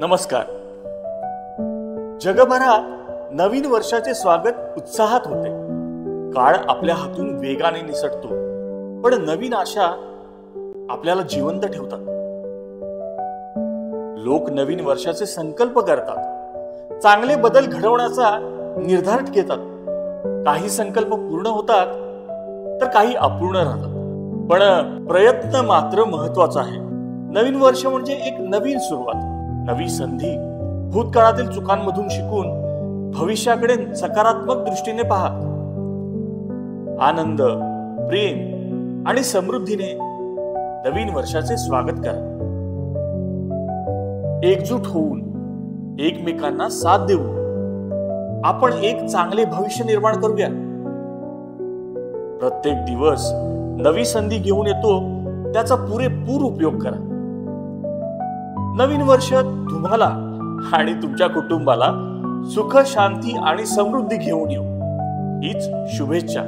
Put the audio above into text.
नमस्कार. जगभरात नवीन वर्षाचे स्वागत उत्साहात होते. काळ आपल्या हातून वेगाने निसटतो, पण नवीन आशा आपल्याला जिवंत ठेवतात. लोक नवीन वर्षाचे संकल्प करतात, चांगले बदल घडवण्याचा निर्धार घेतात. काही संकल्प पूर्ण होतात तर काही अपूर्ण राहतात, पण प्रयत्न मात्र महत्वाचा आहे. नवीन वर्ष म्हणजे एक नवीन सुरुवात, नवी संधी. भूतकाळातील चुकांमधून शिकून भविष्याकडे सकारात्मक दृष्टीने पहा. आनंद, प्रेम आणि समृद्धीने नवीन वर्षाचे स्वागत करा. एकजूट होऊन एकमेकांना साथ देऊ आपण एक चांगले भविष्य निर्माण करूया. प्रत्येक दिवस नवी संधी घेऊन येतो, त्याचा पुरेपूर उपयोग करा. नवीन वर्ष तुम्हाला आणि तुमच्या कुटुंबाला सुख, शांती आणि समृद्धी घेऊन येऊ, हीच शुभेच्छा.